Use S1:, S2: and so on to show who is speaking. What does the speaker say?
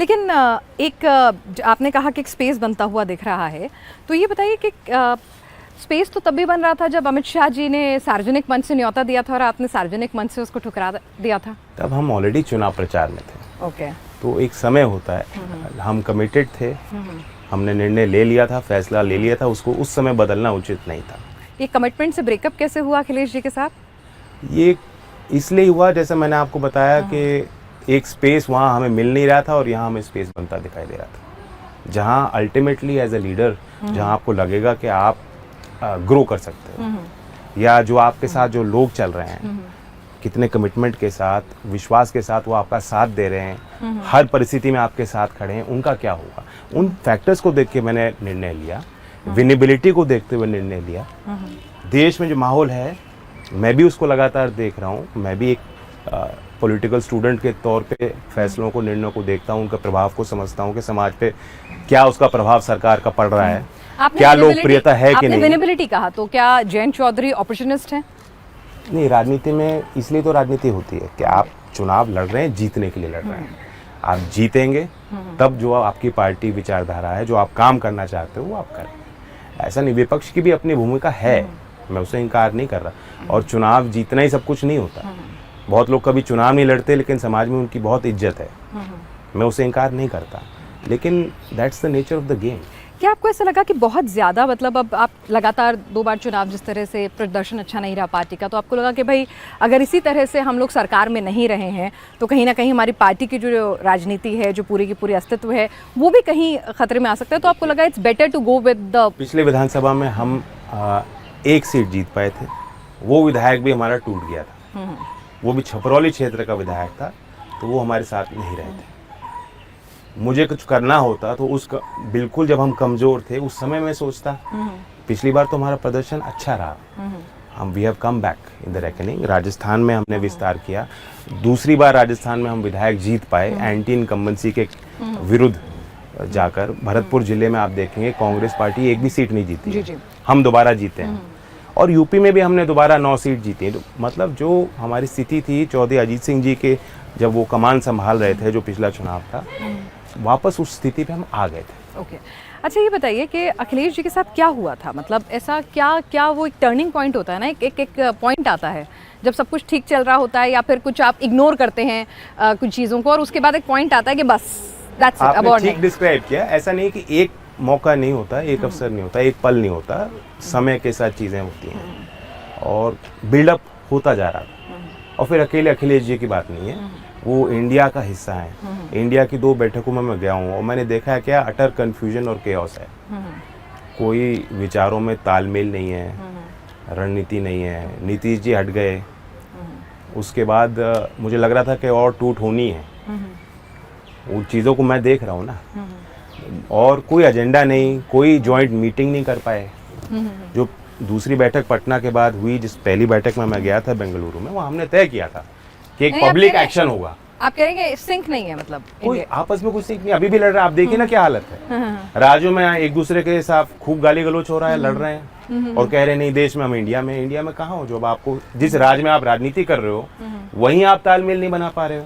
S1: लेकिन आपने कहा कि एक स्पेस बनता हुआ दिख रहा है, तो ये बताइए कि स्पेस तो तब भी बन रहा था जब अमित शाह जी ने सार्वजनिक मंच से न्योता दिया था और आपने सार्वजनिक मंच से उसको ठुकरा दिया था।
S2: तब हम ऑलरेडी चुनाव प्रचार में थे।
S1: ओके।
S2: तो एक समय होता है, हम कमिटेड थे, हमने निर्णय ले लिया था, फैसला ले लिया था, उसको उस समय बदलना उचित नहीं था।
S1: ये कमिटमेंट से ब्रेकअप कैसे हुआ अखिलेश जी के साथ?
S2: ये इसलिए हुआ, जैसे मैंने आपको बताया कि एक स्पेस वहाँ हमें मिल नहीं रहा था और यहाँ हमें स्पेस बनता दिखाई दे रहा था, जहाँ अल्टीमेटली एज ए लीडर जहाँ आपको लगेगा कि आप ग्रो कर सकते हो, या जो आपके साथ जो लोग चल रहे हैं कितने कमिटमेंट के साथ, विश्वास के साथ वो आपका साथ दे रहे हैं, हर परिस्थिति में आपके साथ खड़े हैं, उनका क्या होगा। उन फैक्टर्स को देख के मैंने निर्णय लिया, विनेबिलिटी को देखते हुए निर्णय लिया। देश में जो माहौल है मैं भी उसको लगातार देख रहा हूँ, मैं भी एक पॉलिटिकल स्टूडेंट के तौर पे फैसलों को, निर्णयों को देखता हूँ, उनका प्रभाव को समझता हूँ कि समाज पे क्या उसका प्रभाव सरकार का पड़ रहा है, क्या लोकप्रियता है कि नहीं।
S1: विनेबिलिटी कहा तो क्या जयंत चौधरी अपॉर्चुनिस्ट हैं?
S2: नहीं, राजनीति में इसलिए तो राजनीति होती है कि आप चुनाव लड़ रहे हैं, जीतने के लिए लड़ रहे हैं। आप जीतेंगे तब जो आपकी पार्टी विचारधारा है, जो आप काम करना चाहते हो वो आप करें। ऐसा नहीं, विपक्ष की भी अपनी भूमिका है, मैं उसे इनकार नहीं कर रहा। और चुनाव जीतना ही सब कुछ नहीं होता। बहुत लोग कभी चुनाव नहीं लड़ते लेकिन समाज में उनकी बहुत इज्जत है, मैं उसे इनकार नहीं करता, लेकिन that's the nature of the game.
S1: क्या आपको ऐसा लगा कि बहुत ज़्यादा, मतलब अब आप लगातार 2 बार चुनाव, जिस तरह से प्रदर्शन अच्छा नहीं रहा पार्टी का, तो आपको लगा कि भाई अगर इसी तरह से हम लोग सरकार में नहीं रहे हैं तो कहीं ना कहीं हमारी पार्टी की जो राजनीति है, जो पूरी की पूरी अस्तित्व है, वो भी कहीं खतरे में आ सकता है, तो आपको लगा it's better to go with the.
S2: पिछले विधानसभा में हम 1 सीट जीत पाए थे, वो विधायक भी हमारा टूट गया था, वो भी छपरौली क्षेत्र का विधायक था, तो वो हमारे साथ नहीं रहे थे। मुझे कुछ करना होता तो उसका बिल्कुल, जब हम कमजोर थे उस समय मैं सोचता, पिछली बार तो हमारा प्रदर्शन अच्छा रहा, हम we have come back in the reckoning. Rajasthan में हमने विस्तार किया, दूसरी बार राजस्थान में हम विधायक जीत पाए एंटी इनकम्बेंसी के विरुद्ध जाकर। भरतपुर जिले में आप देखेंगे कांग्रेस पार्टी एक भी सीट नहीं जीती, हम दोबारा जीते हैं। और यूपी में भी हमने दोबारा 9 सीट जीती। मतलब जो हमारी स्थिति थी चौधरी अजीत सिंह जी के, जब वो कमान संभाल रहे थे, जो पिछला चुनाव था, वापस उस स्थिति पे हम आ गए थे।
S1: ओके। अच्छा, ये बताइए कि अखिलेश जी के साथ क्या हुआ था? मतलब ऐसा क्या वो एक टर्निंग पॉइंट होता है ना, एक पॉइंट आता है जब सब कुछ ठीक चल रहा होता है, या फिर कुछ आप इग्नोर करते हैं कुछ चीज़ों को, और उसके बाद एक पॉइंट आता है कि बस दैट्स इट, अब और नहीं।
S2: ठीक डिस्क्राइब किया। ऐसा नहीं कि एक मौका नहीं होता, एक अवसर नहीं होता, एक पल नहीं होता, समय के साथ चीज़ें होती हैं और बिल्डअप होता जा रहा था। और फिर अकेले अखिलेश जी की बात नहीं है, वो इंडिया का हिस्सा है। इंडिया की 2 बैठकों में मैं गया हूँ और मैंने देखा है क्या अटर कन्फ्यूजन और केओस है। कोई विचारों में तालमेल नहीं है, रणनीति नहीं है। नीतीश जी हट गए, उसके बाद मुझे लग रहा था कि और टूट होनी है। उन चीज़ों को मैं देख रहा हूँ ना, और कोई एजेंडा नहीं, कोई जॉइंट मीटिंग नहीं कर पाए। जो दूसरी बैठक पटना के बाद हुई, जिस पहली बैठक में मैं गया था बेंगलुरु में, वहाँ हमने तय किया था कि एक पब्लिक एक्शन होगा।
S1: आप कह रहे हैं सिंक नहीं है, मतलब
S2: कोई आपस में कुछ सिंक नहीं, अभी भी लड़ रहे हैं। आप देखिए ना क्या हालत है, राज्यों में एक दूसरे के साथ खूब गाली गलौच हो रहा है, लड़ रहे हैं और कह रहे हैं नहीं देश में, हम इंडिया में कहाँ हो। जब आपको जिस राज्य में आप राजनीति कर रहे हो वहीं आप तालमेल नहीं बना पा रहे हो।